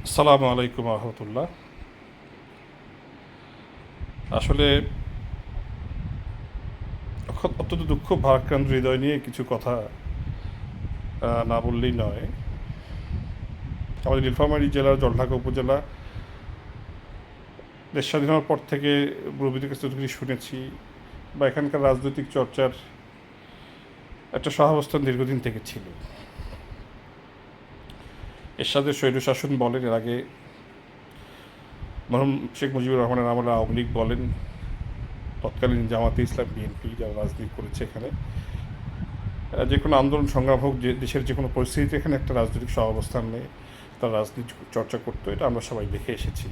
আসসালামু আলাইকুম রহমতুল্লাহ। আসলে অত্যন্ত দুঃখ ভারাক্রান্ত হৃদয় নিয়ে কিছু কথা না বললেই নয়। আমাদের নীলফামারী জেলার জলঢাকা উপজেলা দেশ স্বাধীন হওয়ার পর থেকে মুরব্বীদের কাছে যতটুকু শুনেছি বা এখানকার রাজনৈতিক চর্চার একটা সহাবস্থান দীর্ঘদিন থেকে ছিল। এরশাদের স্বৈরশাসন বলেন, এর আগে মরহুম শেখ মুজিবুর রহমানের আমলে আওয়ামী লীগ বলেন, তৎকালীন জামাতে ইসলাম বিএনপি যারা রাজনীতি করেছে এখানে, যে কোনো আন্দোলন সংগ্রাম হোক, যে দেশের যে কোনো পরিস্থিতিতে এখানে একটা রাজনৈতিক সহাবস্থান নিয়ে তার রাজনীতি চর্চা করতো, এটা আমরা সবাই দেখে এসেছি।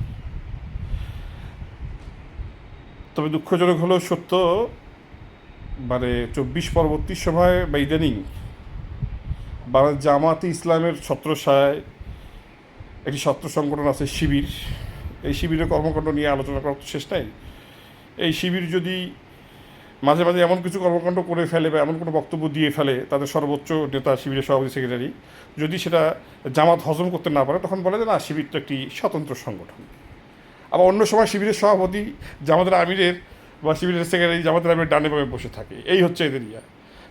তবে দুঃখজনক হলেও সত্য, মানে 24 পরবর্তী সময় বা ইদানিং বাংলাদেশ জামাতে ইসলামের ছত্রছায়ায় একটি ছাত্র সংগঠন আছে শিবির। এই শিবিরের কর্মকাণ্ড নিয়ে আলোচনা করার তো শেষ নাই। এই শিবির যদি মাঝে মাঝে এমন কিছু কর্মকাণ্ড করে ফেলে বা এমন কোনো বক্তব্য দিয়ে ফেলে, তাদের সর্বোচ্চ নেতা শিবিরের সভাপতি সেক্রেটারি যদি সেটা জামাত হজম করতে না পারে, তখন বলে যে না, শিবির তো একটি স্বতন্ত্র সংগঠন। আবার অন্য সময় শিবিরের সভাপতি জামাতের আমিরের বা শিবিরের সেক্রেটারি জামাতের আমিরের ডানে বামে বসে থাকে। এই হচ্ছে এদের ইয়া।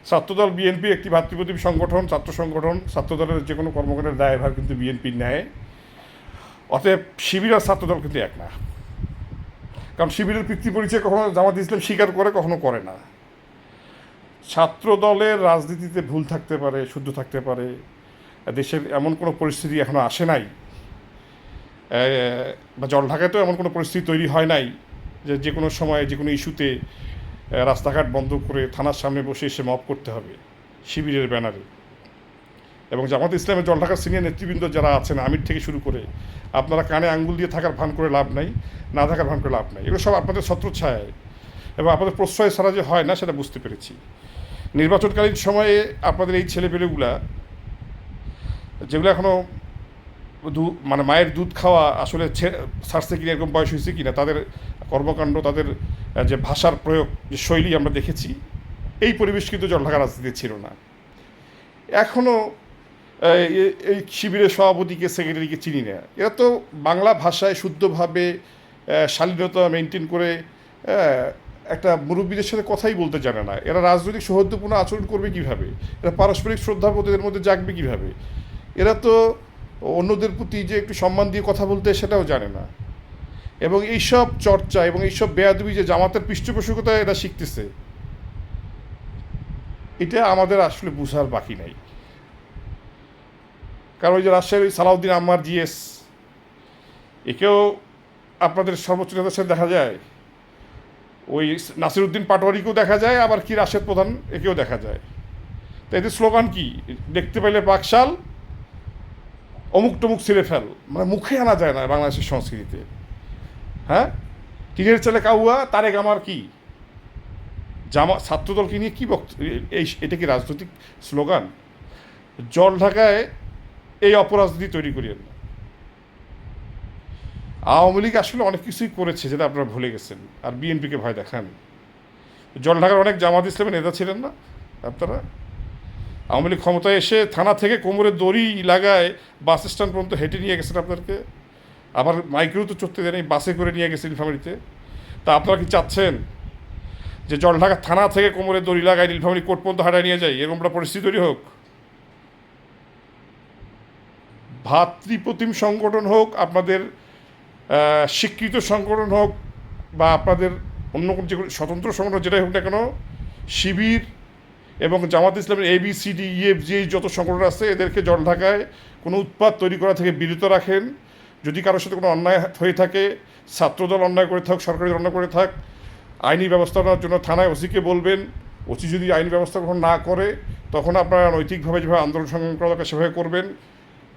ছাত্রদল বিএনপি একটি ভাতৃপ্রতিম সংগঠন, ছাত্র সংগঠন। ছাত্রদলের যে কোনো কর্মকাণ্ডের দায়ভার কিন্তু বিএনপির নেয়। অতএব শিবির আর ছাত্রদল কিন্তু এক না। কারণ শিবিরের পিতৃ পরিচয় কখনো জামাত ইসলাম স্বীকার করে, কখনো করে না। ছাত্র দলের রাজনীতিতে ভুল থাকতে পারে, শুদ্ধ থাকতে পারে। দেশের এমন কোনো পরিস্থিতি এখনো আসে নাই, বা জলঢাকাতেও এমন কোনো পরিস্থিতি তৈরি হয় নাই যে যে কোনো সময় যে কোনো ইস্যুতে রাস্তাঘাট বন্ধ করে থানার সামনে বসে এসে মব করতে হবে শিবিরের ব্যানারে। এবং জামাত ইসলামের জলঢাকার সিনিয়র নেতৃবৃন্দ যারা আছেন, আমির থেকে শুরু করে, আপনারা কানে আঙ্গুল দিয়ে থাকার ভান করে লাভ নাই, না থাকার ভান করে লাভ নাই। এগুলো সব আপনাদের ছত্রছায়ায় এবং আপনাদের প্রশ্রয় ছাড়া যে হয় না সেটা বুঝতে পেরেছি। নির্বাচনকালীন সময়ে আপনাদের এই ছেলেপেলেগুলা, যেগুলো এখনও মানে মায়ের দুধ খাওয়া আসলে ছাড়ছে কিনা, এরকম বয়স হয়েছে কিনা, তাদের কর্মকাণ্ড, তাদের যে ভাষার প্রয়োগ, যে শৈলী আমরা দেখেছি, এই পরিবেশ কিন্তু জলঢাকা রাজনীতিতে ছিল না। এখনও এই শিবিরের সভাপতিকে সেক্রেটারিকে চিনি না। এরা তো বাংলা ভাষায় শুদ্ধভাবে শালীনতা মেনটেন করে একটা মুরব্বীদের সাথে কথাই বলতে জানে না। এরা রাজনৈতিক সৌহার্দ্যপূর্ণ আচরণ করবে কীভাবে? এরা পারস্পরিক শ্রদ্ধাবোধ এদের মধ্যে জাগবে কীভাবে? এরা তো অন্যদের প্রতি যে একটু সম্মান দিয়ে কথা বলতে, সেটাও জানে না। এবং এইসব চর্চা এবং এইসব বেয়াদবি যে জামাতের পৃষ্ঠপোষকতায় এরা শিখতেছে, এটা আমাদের আসলে বোঝার বাকি নাই। কারণ ওই যে রাজশাহীর সালাউদ্দিন আম্মার জিএস, একেও আপনাদের সর্বোচ্চ নেতার সাথে দেখা যায়। ওই নাসিরউদ্দিন পাটোয়ারিকেও দেখা যায়, আবার কি রাশেদ প্রধান, একেও দেখা যায়। তো এদের স্লোগান কি? দেখতে পেলে বাকশাল, অমুক টমুক ছিঁড়ে ফেল। মানে মুখে আনা যায় না বাংলাদেশের সংস্কৃতিতে। হ্যাঁ, টিনের ছেলে কাউয়া, তারেক আমার কি ছাত্রদলকে নিয়ে কী এটা কি রাজনৈতিক স্লোগান? জলঢাকায় এই অপরাজনীতি তৈরি করিয়েন না। আওয়ামী লীগ আসলে অনেক কিছুই করেছে যেটা আপনারা ভুলে গেছেন, আর বিএনপিকে ভয় দেখান। জলঢাকার অনেক জামাত ইসলামের নেতা ছিলেন না আপনারা? আওয়ামী লীগ ক্ষমতায় এসে থানা থেকে কোমরে দড়ি লাগায় বাস স্ট্যান্ড পর্যন্ত হেঁটে নিয়ে গেছেন আপনাদেরকে। আবার মাইক্রো তো চড়তে দেন, বাসে করে নিয়ে গেছেন নীলফামারীতে। তা আপনারা কি চাচ্ছেন যে জলঢাকা থানা থেকে কোমরে দড়ি লাগায় নীলফামারী কোর্ট পর্যন্ত হাঁটায় নিয়ে যায়, এরকম একটা পরিস্থিতি তৈরি হোক? ভাতৃপ্রতিম সংগঠন হোক, আপনাদের স্বীকৃত সংগঠন হোক, বা আপনাদের অন্য কোনো যে স্বতন্ত্র সংগঠন যেটাই হোক না কেন, শিবির এবং জামাত ইসলামের ABCD EF যে যত সংগঠন আছে, এদেরকে জলঢাকায় কোনো উৎপাত তৈরি করা থেকে বিরত রাখেন। যদি কারোর সাথে কোনো অন্যায় হয়ে থাকে, ছাত্রদল অন্যায় করে থাক, সরকারি দল অন্যায় করে থাক, আইনি ব্যবস্থা নেওয়ার জন্য থানায় ওসিকে বলবেন। ওসি যদি আইনি ব্যবস্থা গ্রহণ না করে, তখন আপনারা নৈতিকভাবে যেভাবে আন্দোলন সংগ্রাম করা দরকার সেভাবে করবেন।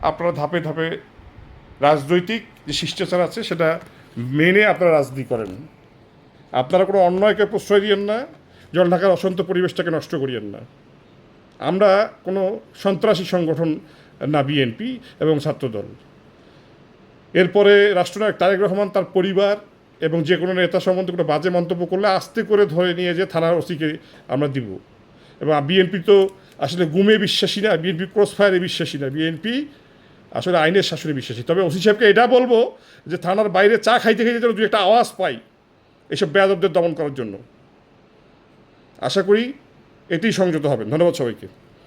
আপনারা ধাপে ধাপে রাজনৈতিক যে শিষ্টাচার আছে সেটা মেনে আপনারা রাজনীতি করেন। আপনারা কোনো অন্যায়কে প্রশ্রয় দিয়েন না, জলঢাকার অশান্ত পরিবেশটাকে নষ্ট করিয়েন না। আমরা কোনো সন্ত্রাসী সংগঠন না বিএনপি এবং ছাত্রদল। এরপরে রাষ্ট্রনায়ক তারেক রহমান তার পরিবার এবং যে কোনো নেতা সম্বন্ধে কোনো বাজে মন্তব্য করলে আস্তে করে ধরে নিয়ে যে থানার ওসিকে আমরা দিব। এবং বিএনপি তো আসলে গুমে বিশ্বাসী না, বিএনপি ক্রস ফায়ারে বিশ্বাসী না। বিএনপি আসলে আইনের শাসনে বিশ্বাসী। তবে ওসি সাহেবকে এটা বলবো যে থানার বাইরে চা খাইতে খাইতে যেন দু একটা আওয়াজ পাই এসব বেয়াদবদের দমন করার জন্য। আশা করি এতেই সংযত হবেন। ধন্যবাদ সবাইকে।